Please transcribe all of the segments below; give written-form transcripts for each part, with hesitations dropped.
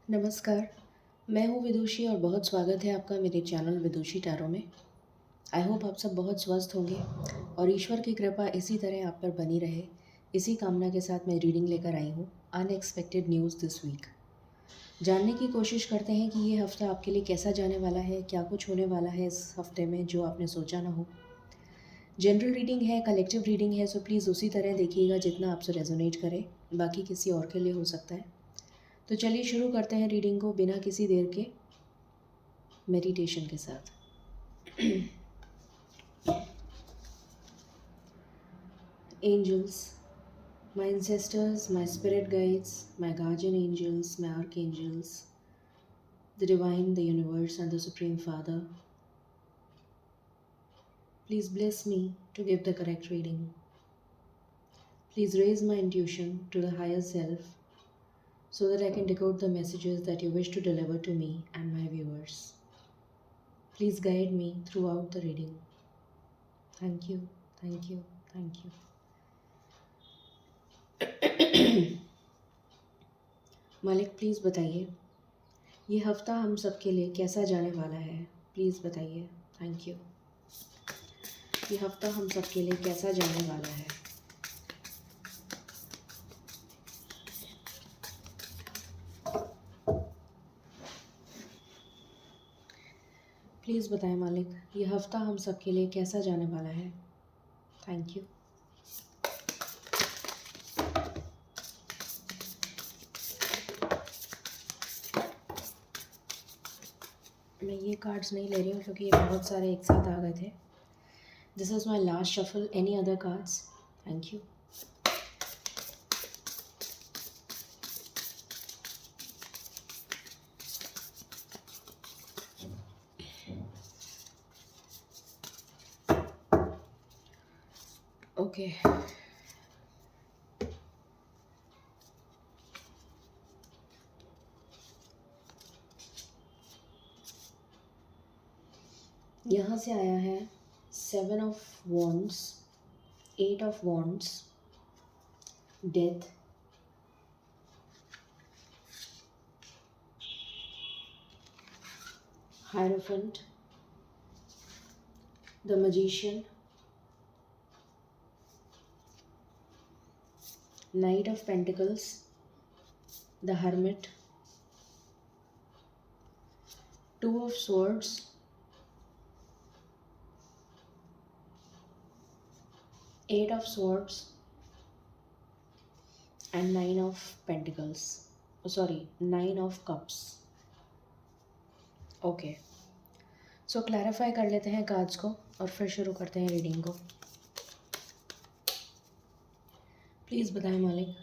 नमस्कार, मैं हूँ विदुषी और बहुत स्वागत है आपका मेरे चैनल विदुषी टैरो में। आई होप आप सब बहुत स्वस्थ होंगे और ईश्वर की कृपा इसी तरह आप पर बनी रहे। इसी कामना के साथ मैं रीडिंग लेकर आई हूँ अनएक्सपेक्टेड न्यूज़ दिस वीक। जानने की कोशिश करते हैं कि ये हफ़्ता आपके लिए कैसा जाने वाला है, क्या कुछ होने वाला है इस हफ़्ते में जो आपने सोचा ना हो। जनरल रीडिंग है, कलेक्टिव रीडिंग है, सो प्लीज़ उसी तरह देखिएगा जितना आपसे रेजोनेट करे, बाकी किसी और के लिए हो सकता है। तो चलिए शुरू करते हैं रीडिंग को बिना किसी देर के मेडिटेशन के साथ। Angels, my ancestors, my spirit guides, my guardian angels, my archangels, the divine, the universe, and the Supreme Father, please bless me to give the correct reading. Please raise my intuition to the higher self so that I can decode the messages that you wish to deliver to me and my viewers. Please guide me throughout the reading. Thank you, thank you, thank you. मालिक please बताइए ये हफ़्ता हम सब के लिए कैसा जाने वाला है। प्लीज़ बताइए। Thank you. ये हफ़्ता हम सब के लिए कैसा जाने वाला है। प्लीज़ बताएं मालिक ये हफ़्ता हम सब के लिए कैसा जाने वाला है। Thank you. मैं ये कार्ड्स नहीं ले रही हूँ क्योंकि ये बहुत सारे एक साथ आ गए थे। This is my last shuffle. Any other cards? Thank you. Okay यहाँ से आया है 7 of wands, 8 of wands, death, hierophant, the magician, Knight of Pentacles, the Hermit, Two of Swords, Eight of Swords, and Nine of Pentacles. Oh, sorry, Nine of Cups. Okay, so clarify कर लेते हैं cards को और फिर शुरू करते हैं reading को। प्लीज़ बताएं मालिक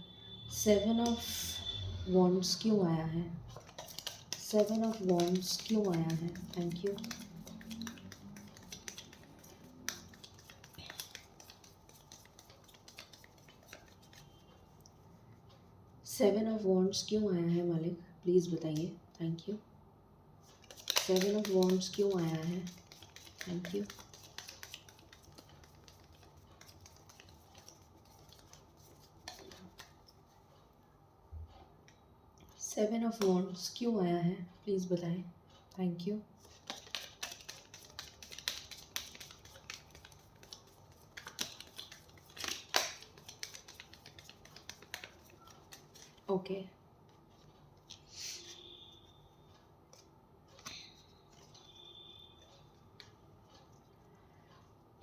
7 ऑफ वॉन्ड्स क्यों आया है। 7 ऑफ वॉन्ड्स क्यों आया है। Thank you. Seven of wands क्यों आया है मालिक प्लीज़ बताइए। Thank you. 7 ऑफ वॉन्ड्स क्यों आया है। Thank you. Seven of wands क्यों आया है प्लीज़ बताएं। Thank you. Okay,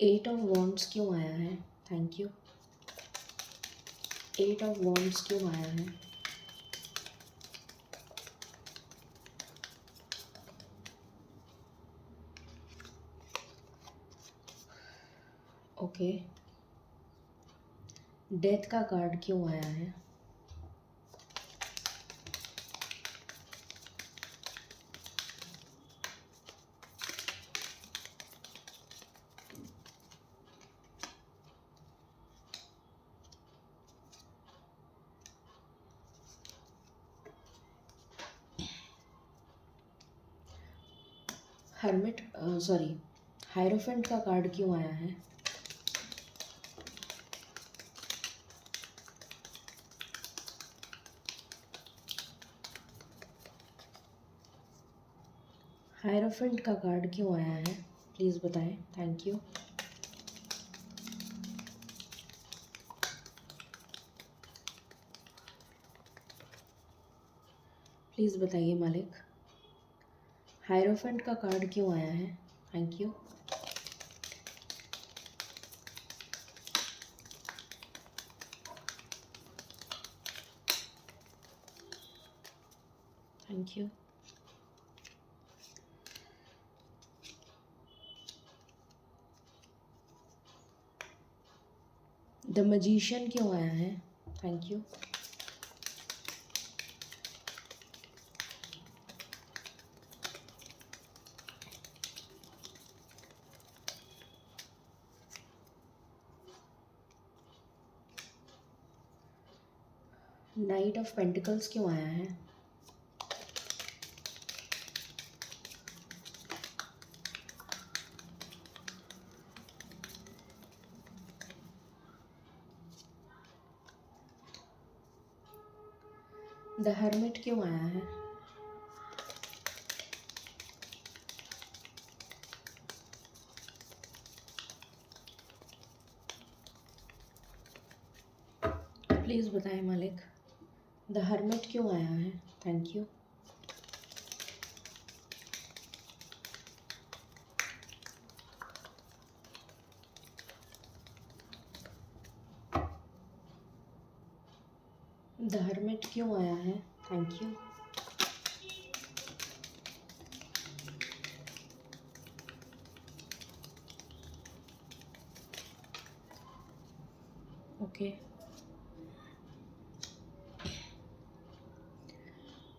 eight of wands क्यों आया है। Thank you. 8 ऑफ वॉन्ड्स क्यों आया है। ओके, डेथ का कार्ड क्यों आया है। हर्मिट सॉरी हायरोफेंट का कार्ड क्यों आया है। हायरोफेंट का कार्ड क्यों आया है, प्लीज़ बताएं। Thank you. प्लीज़ बताइए मालिक, हायरोफेंट का कार्ड क्यों आया है। Thank you. Thank you. The magician क्यों आया है। Thank you. Night of pentacles क्यों आया है। द हर्मिट क्यों आया है। प्लीज़ बताएं मालिक, द हर्मिट क्यों आया है। Thank you. द हर्मिट क्यों आया है। Thank you. Okay.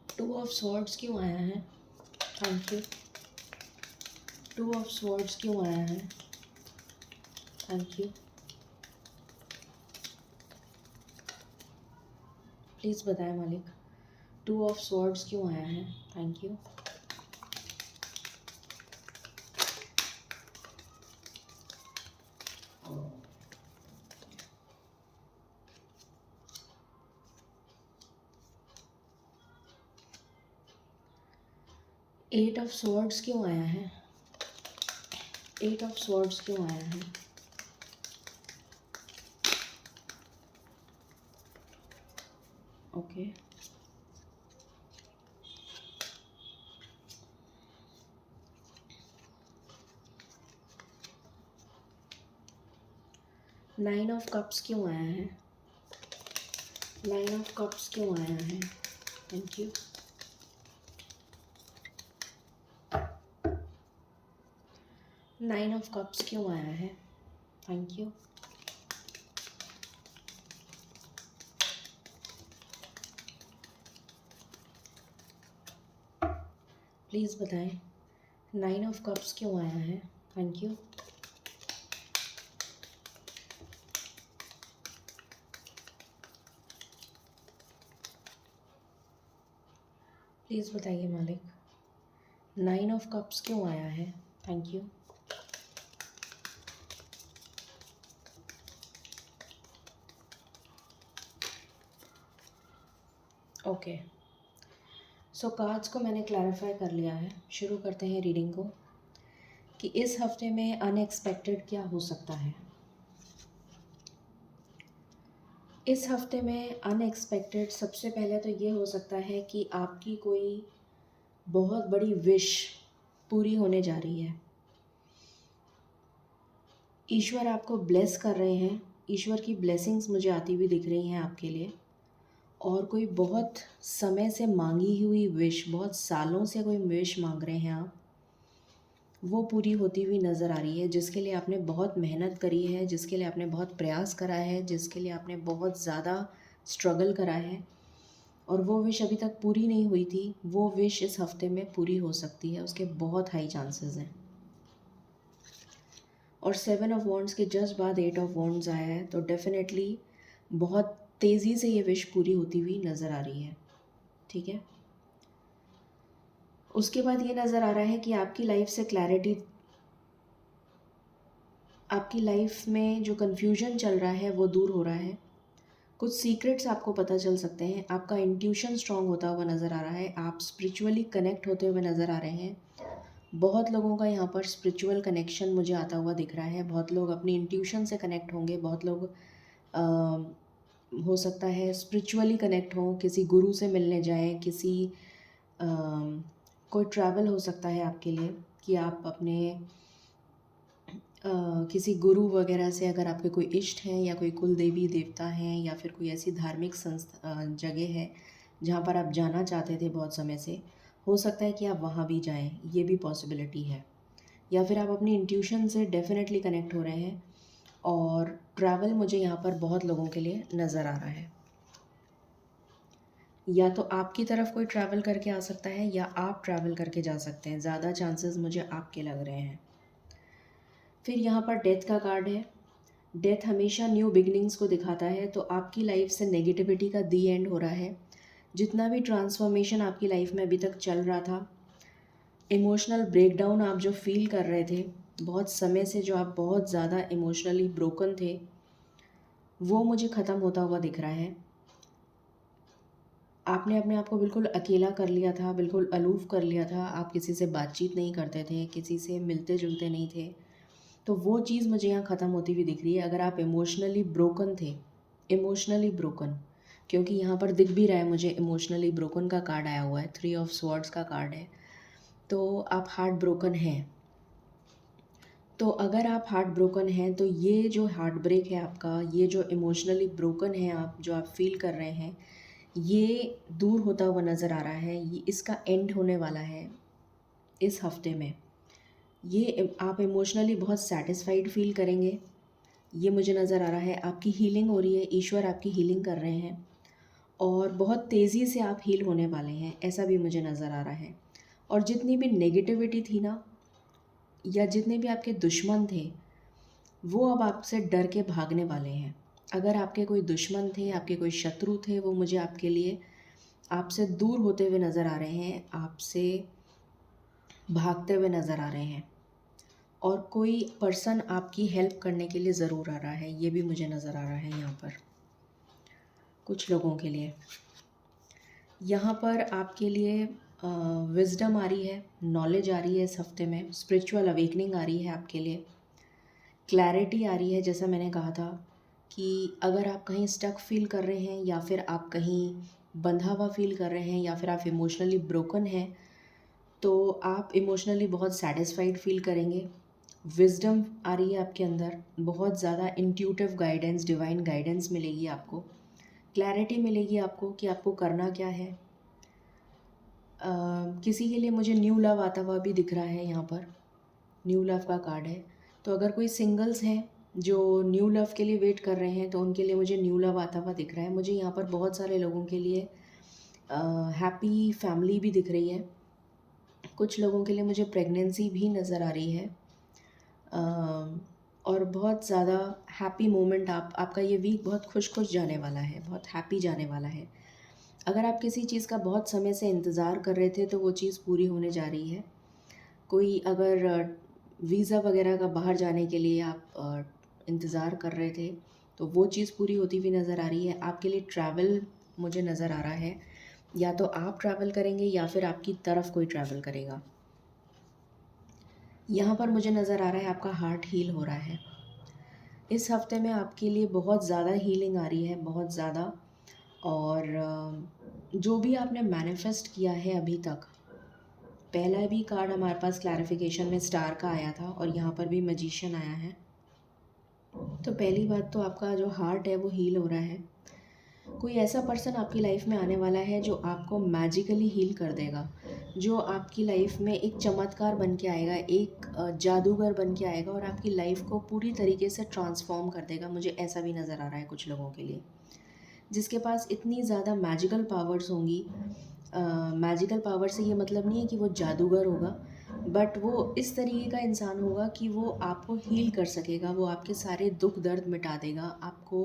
Two of swords क्यों आया है। Thank you. Two of swords क्यों आया है। Thank you. प्लीज़ बताएं मालिक, टू ऑफ स्वॉर्ड्स क्यों आया है। Thank you. Eight of swords क्यों आया है। एट ऑफ स्वॉर्ड्स क्यों आया है। ओके। नाइन ऑफ कप्स क्यों आया है। नाइन ऑफ कप्स क्यों आया है। Thank you. Nine of cups क्यों आया है। Thank you. प्लीज़ बताएं, नाइन ऑफ कप्स क्यों आया है। Thank you. प्लीज़ बताइए मालिक, नाइन ऑफ कप्स क्यों आया है। Thank you. Okay, so cards को मैंने क्लैरिफाई कर लिया है। शुरू करते हैं रीडिंग को कि इस हफ्ते में अनएक्सपेक्टेड क्या हो सकता है। इस हफ्ते में अनएक्सपेक्टेड सबसे पहले तो ये हो सकता है कि आपकी कोई बहुत बड़ी विश पूरी होने जा रही है। ईश्वर आपको ब्लेस कर रहे हैं। ईश्वर की ब्लेसिंग्स मुझे आती हुई दिख रही हैं आपके लिए। और कोई बहुत समय से मांगी हुई विश, बहुत सालों से कोई विश मांग रहे हैं आप, वो पूरी होती हुई नज़र आ रही है। जिसके लिए आपने बहुत मेहनत करी है, जिसके लिए आपने बहुत प्रयास करा है, जिसके लिए आपने बहुत ज़्यादा स्ट्रगल करा है और वो विश अभी तक पूरी नहीं हुई थी, वो विश इस हफ्ते में पूरी हो सकती है। उसके बहुत हाई चांसेस हैं। और 7 ऑफ वॉन्ड्स के जस्ट बाद 8 ऑफ वॉन्ड्स आया है, तो डेफिनेटली बहुत तेज़ी से ये विश पूरी होती हुई नज़र आ रही है। ठीक है। उसके बाद ये नज़र आ रहा है कि आपकी लाइफ से क्लैरिटी, आपकी लाइफ में जो कन्फ्यूजन चल रहा है वो दूर हो रहा है। कुछ सीक्रेट्स आपको पता चल सकते हैं। आपका इंट्यूशन स्ट्रांग होता हुआ नज़र आ रहा है। आप स्पिरिचुअली कनेक्ट होते हुए नज़र आ रहे हैं। बहुत लोगों का यहाँ पर स्पिरिचुअल कनेक्शन मुझे आता हुआ दिख रहा है। बहुत लोग अपनी इंट्यूशन से कनेक्ट होंगे, बहुत लोग हो सकता है स्पिरिचुअली कनेक्ट हों, किसी गुरु से मिलने जाएँ, अ, कोई ट्रैवल हो सकता है आपके लिए कि आप अपने किसी गुरु वगैरह से, अगर आपके कोई इष्ट हैं या कोई कुल देवी देवता हैं या फिर कोई ऐसी धार्मिक जगह है जहाँ पर आप जाना चाहते थे बहुत समय से, हो सकता है कि आप वहाँ भी जाएं, ये भी पॉसिबिलिटी है। या फिर आप अपनी इंट्यूशन से डेफिनेटली कनेक्ट हो रहे हैं। और ट्रैवल मुझे यहाँ पर बहुत लोगों के लिए नज़र आ रहा है। या तो आपकी तरफ कोई ट्रैवल करके आ सकता है या आप ट्रैवल करके जा सकते हैं। ज़्यादा चांसेस मुझे आपके लग रहे हैं। फिर यहाँ पर डेथ का कार्ड है। डेथ हमेशा न्यू बिगनिंग्स को दिखाता है, तो आपकी लाइफ से नेगेटिविटी का दी एंड हो रहा है। जितना भी ट्रांसफॉर्मेशन आपकी लाइफ में अभी तक चल रहा था, इमोशनल ब्रेकडाउन आप जो फील कर रहे थे बहुत समय से, जो आप बहुत ज़्यादा इमोशनली ब्रोकन थे, वो मुझे ख़त्म होता हुआ दिख रहा है। आपने अपने आप को बिल्कुल अकेला कर लिया था, बिल्कुल अलूफ़ कर लिया था। आप किसी से बातचीत नहीं करते थे, किसी से मिलते जुलते नहीं थे। तो वो चीज़ मुझे यहाँ ख़त्म होती हुई दिख रही है। अगर आप इमोशनली ब्रोकन थे, इमोशनली ब्रोकन, क्योंकि यहाँ पर दिख भी रहा है मुझे, इमोशनली ब्रोकन का कार्ड आया हुआ है, 3 ऑफ स्वॉर्ड्स का कार्ड है। तो आप हार्ट ब्रोकन हैं। तो अगर आप हार्ट ब्रोकन हैं, तो ये जो हार्ट ब्रेक है आपका, ये जो इमोशनली ब्रोकन है आप, जो आप फील कर रहे हैं, ये दूर होता हुआ नज़र आ रहा है। ये इसका एंड होने वाला है इस हफ्ते में। ये आप इमोशनली बहुत सैटिस्फाइड फील करेंगे, ये मुझे नज़र आ रहा है। आपकी हीलिंग हो रही है, ईश्वर आपकी हीलिंग कर रहे हैं और बहुत तेज़ी से आप हील होने वाले हैं, ऐसा भी मुझे नज़र आ रहा है। और जितनी भी नेगेटिविटी थी ना, या जितने भी आपके दुश्मन थे, वो अब आपसे डर के भागने वाले हैं। अगर आपके कोई दुश्मन थे, आपके कोई शत्रु थे, वो मुझे आपके लिए आपसे दूर होते हुए नज़र आ रहे हैं, आपसे भागते हुए नज़र आ रहे हैं। और कोई पर्सन आपकी हेल्प करने के लिए ज़रूर आ रहा है, ये भी मुझे नज़र आ रहा है यहाँ पर कुछ लोगों के लिए। यहाँ पर आपके लिए विज़डम आ रही है, नॉलेज आ रही है इस हफ्ते में, स्पिरिचुअल अवेकनिंग आ रही है आपके लिए, क्लैरिटी आ रही है। जैसा मैंने कहा था कि अगर आप कहीं स्टक फील कर रहे हैं, या फिर आप कहीं बंधा हुआ फील कर रहे हैं, या फिर आप इमोशनली ब्रोकन हैं, तो आप इमोशनली बहुत सैटिस्फाइड फील करेंगे। विज़डम आ रही है आपके अंदर, बहुत ज़्यादा इंट्यूटिव गाइडेंस, डिवाइन गाइडेंस मिलेगी आपको, क्लैरिटी मिलेगी आपको कि आपको करना क्या है। किसी के लिए मुझे न्यू लव आता हुआ भी दिख रहा है यहाँ पर, न्यू लव का कार्ड है। तो अगर कोई सिंगल्स हैं जो न्यू लव के लिए वेट कर रहे हैं, तो उनके लिए मुझे न्यू लव आता हुआ दिख रहा है। मुझे यहाँ पर बहुत सारे लोगों के लिए हैप्पी फैमिली भी दिख रही है। कुछ लोगों के लिए मुझे प्रेगनेंसी भी नज़र आ रही है। और बहुत ज़्यादा हैप्पी मोमेंट, आपका ये वीक बहुत खुश जाने वाला है, बहुत हैप्पी जाने वाला है। अगर आप किसी चीज़ का बहुत समय से इंतज़ार कर रहे थे, तो वो चीज़ पूरी होने जा रही है। कोई अगर वीज़ा वगैरह का बाहर जाने के लिए आप इंतज़ार कर रहे थे, तो वो चीज़ पूरी होती हुई नज़र आ रही है। आपके लिए ट्रैवल मुझे नज़र आ रहा है, या तो आप ट्रैवल करेंगे या फिर आपकी तरफ कोई ट्रैवल करेगा। यहाँ पर मुझे नज़र आ रहा है आपका हार्ट हील हो रहा है। इस हफ्ते में आपके लिए बहुत ज़्यादा हीलिंग आ रही है, बहुत ज़्यादा। और जो भी आपने मैनिफेस्ट किया है अभी तक, पहला भी कार्ड हमारे पास क्लैरिफिकेशन में स्टार का आया था, और यहाँ पर भी मैजिशियन आया है। तो पहली बात तो आपका जो हार्ट है वो हील हो रहा है। कोई ऐसा पर्सन आपकी लाइफ में आने वाला है जो आपको मैजिकली हील कर देगा, जो आपकी लाइफ में एक चमत्कार बन के आएगा, एक जादूगर बन के आएगा और आपकी लाइफ को पूरी तरीके से ट्रांसफॉर्म कर देगा। मुझे ऐसा भी नज़र आ रहा है कुछ लोगों के लिए, जिसके पास इतनी ज़्यादा मैजिकल पावर्स होंगी। मैजिकल पावर से ये मतलब नहीं है कि वो जादूगर होगा, बट वो इस तरीके का इंसान होगा कि वो आपको हील कर सकेगा, वो आपके सारे दुख दर्द मिटा देगा, आपको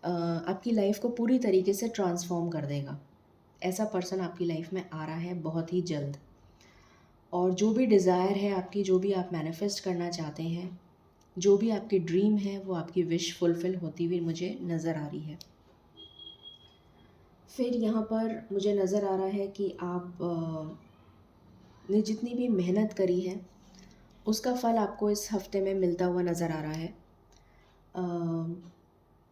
आपकी लाइफ को पूरी तरीके से ट्रांसफॉर्म कर देगा। ऐसा पर्सन आपकी लाइफ में आ रहा है बहुत ही जल्द। और जो भी डिज़ायर है आपकी, जो भी आप मैनिफेस्ट करना चाहते हैं, जो भी आपकी ड्रीम है, वो आपकी विश फुलफ़िल होती हुई मुझे नज़र आ रही है। फिर यहाँ पर मुझे नज़र आ रहा है कि आप ने जितनी भी मेहनत करी है उसका फल आपको इस हफ्ते में मिलता हुआ नज़र आ रहा है।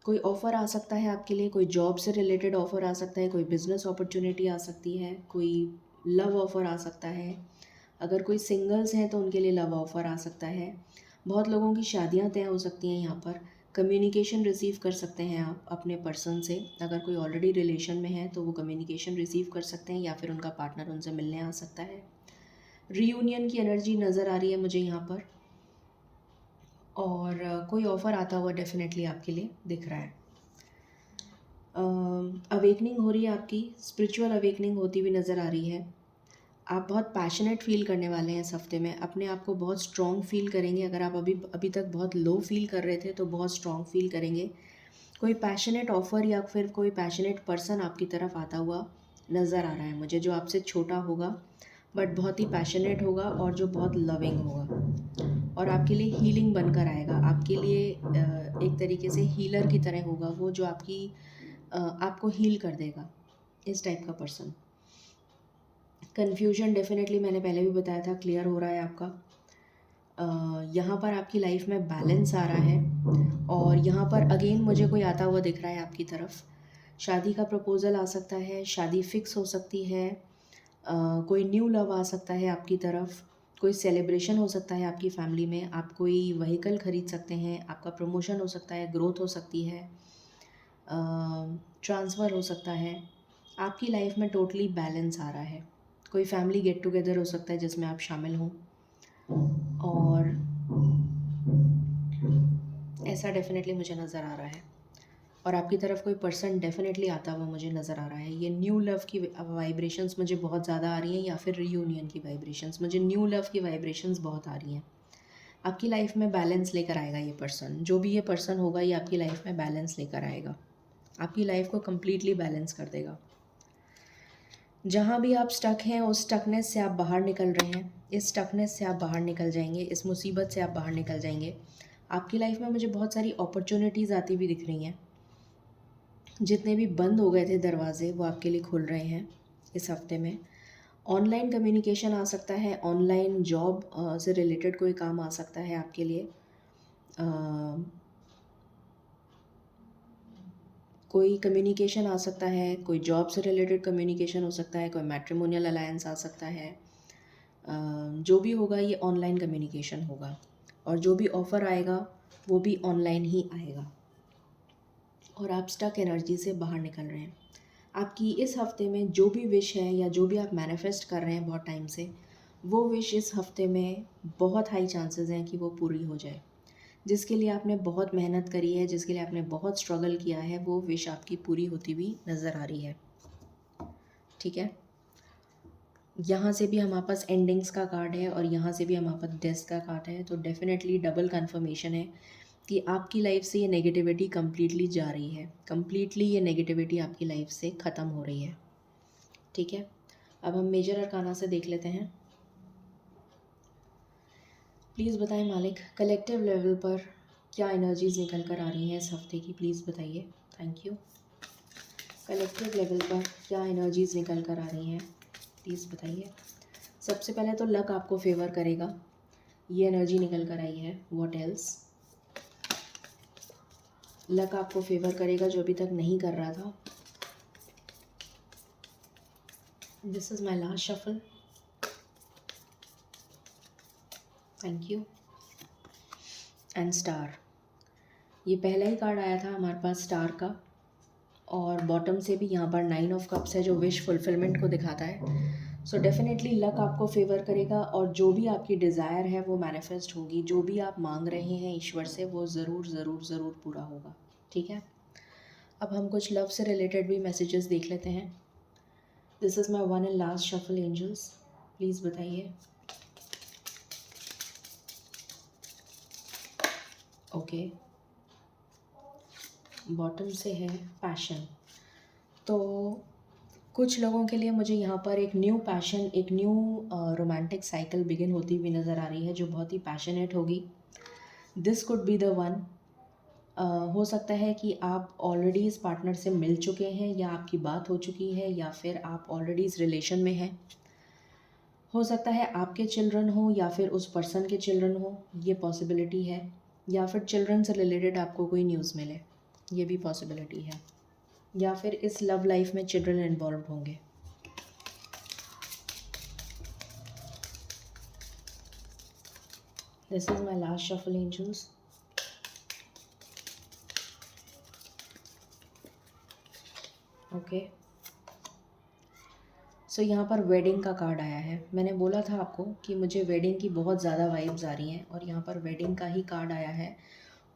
कोई ऑफ़र आ सकता है आपके लिए, कोई जॉब से रिलेटेड ऑफ़र आ सकता है, कोई बिज़नेस अपॉर्चुनिटी आ सकती है, कोई लव ऑफ़र आ सकता है। अगर कोई सिंगल्स हैं तो उनके लिए लव ऑफ़र आ सकता है। बहुत लोगों की शादियां तय हो सकती हैं यहाँ पर। कम्युनिकेशन रिसीव कर सकते हैं आप अपने पर्सन से। अगर कोई ऑलरेडी रिलेशन में है तो वो कम्युनिकेशन रिसीव कर सकते हैं या फिर उनका पार्टनर उनसे मिलने आ सकता है। रीयूनियन की एनर्जी नज़र आ रही है मुझे यहाँ पर, और कोई ऑफ़र आता हुआ डेफिनेटली आपके लिए दिख रहा है। अवेकनिंग हो रही है आपकी, स्पिरिचुअल अवेकनिंग होती हुई नज़र आ रही है। आप बहुत पैशनेट फ़ील करने वाले हैं इस हफ्ते में, अपने आप को बहुत स्ट्रॉन्ग फ़ील करेंगे। अगर आप अभी तक बहुत लो फ़ील कर रहे थे तो बहुत स्ट्रॉन्ग फ़ील करेंगे। कोई पैशनेट ऑफ़र या फिर कोई पैशनेट पर्सन आपकी तरफ आता हुआ नज़र आ रहा है मुझे, जो आपसे छोटा होगा बट बहुत ही पैशनेट होगा और जो बहुत लविंग होगा और आपके लिए हीलिंग बनकर आएगा। आपके लिए एक तरीके से हीलर की तरह होगा वो, जो आपको हील कर देगा। इस टाइप का पर्सन। कन्फ्यूजन डेफिनेटली मैंने पहले भी बताया था, क्लियर हो रहा है आपका। यहाँ पर आपकी लाइफ में बैलेंस आ रहा है और यहाँ पर अगेन मुझे कोई आता हुआ दिख रहा है आपकी तरफ। शादी का प्रपोज़ल आ सकता है, शादी फिक्स हो सकती है, कोई न्यू लव आ सकता है आपकी तरफ, कोई सेलिब्रेशन हो सकता है आपकी फैमिली में, आप कोई व्हीकल खरीद सकते हैं, आपका प्रमोशन हो सकता है, ग्रोथ हो सकती है, ट्रांसफ़र हो सकता है। आपकी लाइफ में टोटली बैलेंस आ रहा है। कोई फैमिली गेट टुगेदर हो सकता है जिसमें आप शामिल हों, और ऐसा डेफिनेटली मुझे नज़र आ रहा है। और आपकी तरफ कोई पर्सन डेफिनेटली आता हुआ मुझे नज़र आ रहा है। ये न्यू लव की वाइब्रेशंस मुझे बहुत ज़्यादा आ रही हैं, या फिर रीयूनियन की वाइब्रेशंस। मुझे न्यू लव की वाइब्रेशंस बहुत आ रही हैं। आपकी लाइफ में बैलेंस लेकर आएगा ये पर्सन। जो भी ये पर्सन होगा ये आपकी लाइफ में बैलेंस लेकर आएगा, आपकी लाइफ को कम्प्लीटली बैलेंस कर देगा। जहाँ भी आप स्टक हैं उस स्टकनेस से आप बाहर निकल रहे हैं, इस स्टकनेस से आप बाहर निकल जाएंगे, इस मुसीबत से आप बाहर निकल जाएंगे। आपकी लाइफ में मुझे बहुत सारी अपॉर्चुनिटीज़ आती हुई दिख रही हैं। जितने भी बंद हो गए थे दरवाजे वो आपके लिए खुल रहे हैं इस हफ्ते में। ऑनलाइन कम्युनिकेशन आ सकता है, ऑनलाइन जॉब से रिलेटेड कोई काम आ सकता है आपके लिए। कोई कम्युनिकेशन आ सकता है, कोई जॉब से रिलेटेड कम्युनिकेशन हो सकता है, कोई मैट्रिमोनियल अलायंस आ सकता है। जो भी होगा ये ऑनलाइन कम्युनिकेशन होगा, और जो भी ऑफ़र आएगा वो भी ऑनलाइन ही आएगा। और आप स्टक एनर्जी से बाहर निकल रहे हैं। आपकी इस हफ्ते में जो भी विश है या जो भी आप मैनिफेस्ट कर रहे हैं बहुत टाइम से, वो विश इस हफ्ते में बहुत हाई चांसेस हैं कि वो पूरी हो जाए। जिसके लिए आपने बहुत मेहनत करी है, जिसके लिए आपने बहुत स्ट्रगल किया है, वो विश आपकी पूरी होती हुई नज़र आ रही है। ठीक है, यहाँ से भी हमारे पास एंडिंग्स का कार्ड है और यहाँ से भी हमारे पास डेथ का कार्ड है, तो डेफिनेटली डबल कन्फर्मेशन है कि आपकी लाइफ से ये नेगेटिविटी कम्प्लीटली जा रही है। कम्प्लीटली ये नेगेटिविटी आपकी लाइफ से ख़त्म हो रही है। ठीक है, अब हम मेजर अरकाना से देख लेते हैं। प्लीज़ बताएं मालिक, कलेक्टिव लेवल पर क्या एनर्जीज़ निकल कर आ रही हैं इस हफ्ते की, प्लीज़ बताइए। Thank you. कलेक्टिव लेवल पर क्या एनर्जीज़ निकल कर आ रही हैं, प्लीज़ बताइए। सबसे पहले तो लक आपको फेवर करेगा, ये एनर्जी निकल कर आई है। What else? लक आपको फेवर करेगा जो अभी तक नहीं कर रहा था। This is my last shuffle. Thank you. And star, ये पहला ही कार्ड आया था हमारे पास स्टार का, और बॉटम से भी यहाँ पर 9 ऑफ कप्स है जो विश फुलफिलमेंट को दिखाता है। सो डेफिनेटली लक आपको फेवर करेगा और जो भी आपकी डिज़ायर है वो मैनिफेस्ट होगी। जो भी आप मांग रहे हैं ईश्वर से वो ज़रूर ज़रूर ज़रूर पूरा होगा। ठीक है, अब हम कुछ लव से रिलेटेड भी मैसेजेस देख लेते हैं। This is my one and last shuffle angels, please बताइए। ओके, बॉटम से है पैशन। तो कुछ लोगों के लिए मुझे यहाँ पर एक न्यू पैशन, एक न्यू रोमांटिक साइकिल बिगिन होती हुई नज़र आ रही है जो बहुत ही पैशनेट होगी। This could be the one. हो सकता है कि आप ऑलरेडी इस पार्टनर से मिल चुके हैं, या आपकी बात हो चुकी है, या फिर आप ऑलरेडी इस रिलेशन में हैं। हो सकता है आपके चिल्ड्रन हो या फिर उस पर्सन के चिल्ड्रन हो, ये पॉसिबिलिटी है। या फिर चिल्ड्रन से रिलेटेड आपको कोई न्यूज़ मिले, ये भी पॉसिबिलिटी है। या फिर इस लव लाइफ में चिल्ड्रन इन्वॉल्व होंगे। This is my last shuffle angels. Okay, so यहाँ पर वेडिंग का कार्ड आया है। मैंने बोला था आपको कि मुझे वेडिंग की बहुत ज़्यादा वाइब्स आ रही हैं, और यहाँ पर वेडिंग का ही कार्ड आया है।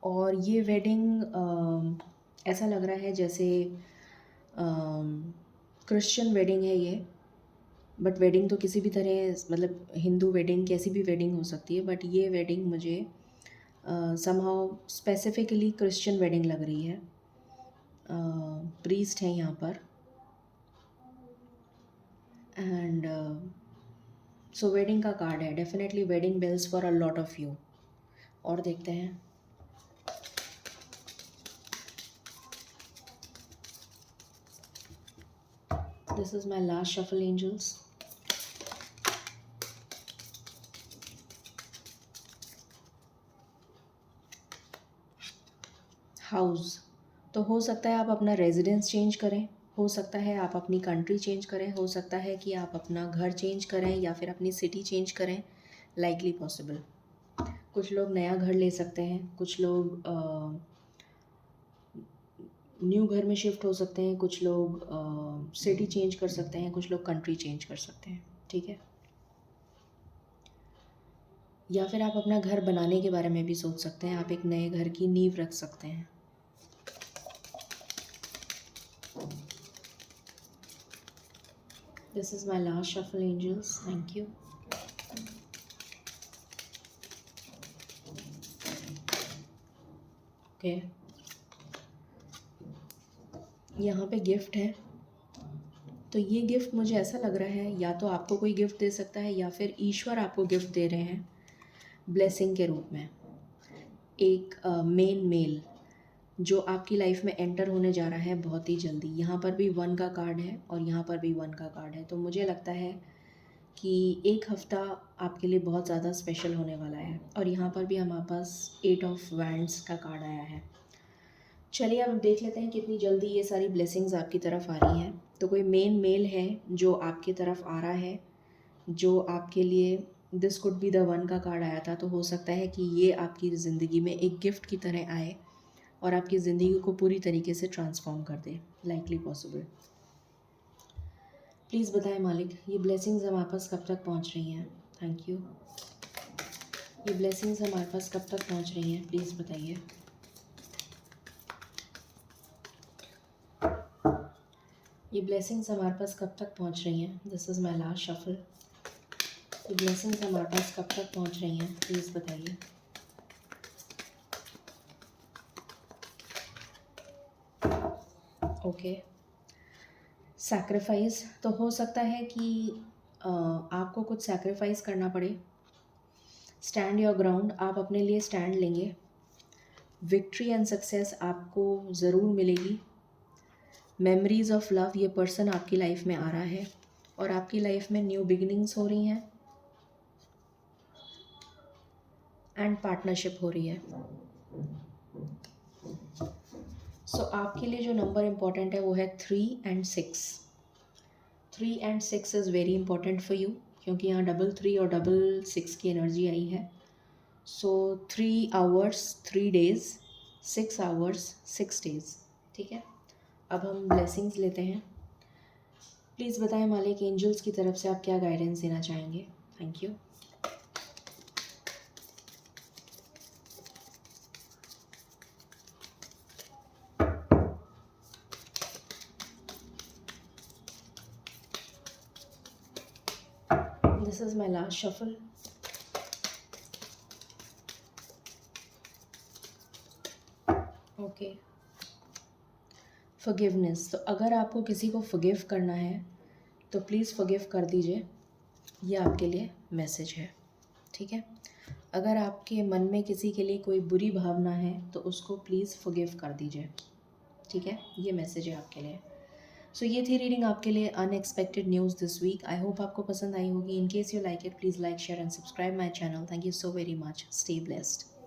और ये वेडिंग ऐसा लग रहा है जैसे क्रिश्चियन वेडिंग है ये। बट वेडिंग तो किसी भी तरह, मतलब हिंदू वेडिंग, कैसी भी वेडिंग हो सकती है, बट ये वेडिंग मुझे समहाउ स्पेसिफिकली क्रिश्चियन वेडिंग लग रही है। प्रीस्ट हैं यहाँ पर, एंड सो वेडिंग का कार्ड है। Definitely wedding bells for a lot of you. और देखते हैं। This is my last shuffle angels. House, तो हो सकता है आप अपना रेजिडेंस चेंज करें, हो सकता है आप अपनी कंट्री चेंज करें, हो सकता है कि आप अपना घर चेंज करें या फिर अपनी सिटी चेंज करें। Likely possible. कुछ लोग नया घर ले सकते हैं, कुछ लोग न्यू घर में शिफ्ट हो सकते हैं, कुछ लोग सिटी चेंज कर सकते हैं, कुछ लोग कंट्री चेंज कर सकते हैं। ठीक है, या फिर आप अपना घर बनाने के बारे में भी सोच सकते हैं। आप एक नए घर की नींव रख सकते हैं। This is my last shuffle angels. Thank you. Okay, यहाँ पे गिफ्ट है। तो ये गिफ्ट मुझे ऐसा लग रहा है, या तो आपको कोई गिफ्ट दे सकता है या फिर ईश्वर आपको गिफ्ट दे रहे हैं ब्लेसिंग के रूप में। एक मेन मेल जो आपकी लाइफ में एंटर होने जा रहा है बहुत ही जल्दी। यहाँ पर भी 1 का कार्ड है और यहाँ पर भी 1 का कार्ड है। तो मुझे लगता है कि एक हफ़्ता आपके लिए बहुत ज़्यादा स्पेशल होने वाला है। और यहाँ पर भी हमारे पास 8 ऑफ वैंड्स का कार्ड आया है। चलिए अब देख लेते हैं कितनी जल्दी ये सारी ब्लेसिंग्स आपकी तरफ आ रही हैं। तो कोई मेन मेल है जो आपकी तरफ आ रहा है, जो आपके लिए, दिस कुड बी द 1 का कार्ड आया था। तो हो सकता है कि ये आपकी ज़िंदगी में एक गिफ्ट की तरह आए और आपकी ज़िंदगी को पूरी तरीके से ट्रांसफॉर्म कर दे। Likely possible. प्लीज़ बताएं मालिक, ये ब्लेसिंग्स हमारे पास कब तक पहुंच रही हैं? Thank you. ये ब्लेसिंग्स हमारे पास कब तक पहुंच रही हैं, प्लीज़ बताइए। ये ब्लेसिंग्स हमारे पास कब तक पहुंच रही हैं? This is my last shuffle. ये ब्लेसिंग्स हमारे पास कब तक पहुंच रही हैं, प्लीज़ बताइए। ओके, सैक्रिफाइस, तो हो सकता है कि आपको कुछ सैक्रिफाइस करना पड़े। स्टैंड योर ग्राउंड, आप अपने लिए स्टैंड लेंगे। विक्ट्री एंड सक्सेस आपको ज़रूर मिलेगी। मेमोरीज ऑफ लव, ये पर्सन आपकी लाइफ में आ रहा है और आपकी लाइफ में न्यू बिगिनिंग्स हो रही हैं एंड पार्टनरशिप हो रही है। सो आपके लिए जो नंबर इम्पॉर्टेंट है वो है 3 and 6। 3 and 6 is very important for you, क्योंकि यहाँ 3 और 6 की एनर्जी आई है। सो 3 hours 3 days, 6 hours 6 days। ठीक है, अब हम ब्लेसिंग्स लेते हैं। प्लीज़ बताएं मालिक, एंजल्स की तरफ से आप क्या गाइडेंस देना चाहेंगे? Thank you. This is my last shuffle. Okay, forgiveness, तो अगर आपको किसी को फॉरगिव करना है तो प्लीज़ फॉरगिव कर दीजिए। ये आपके लिए मैसेज है। ठीक है, अगर आपके मन में किसी के लिए कोई बुरी भावना है तो उसको प्लीज़ फॉरगिव कर दीजिए। ठीक है, ये मैसेज है आपके लिए। सो ये थी रीडिंग आपके लिए unexpected news this week. I hope आपको पसंद आई होगी। In case you like it, please like share and subscribe my channel. Thank you so very much. Stay blessed.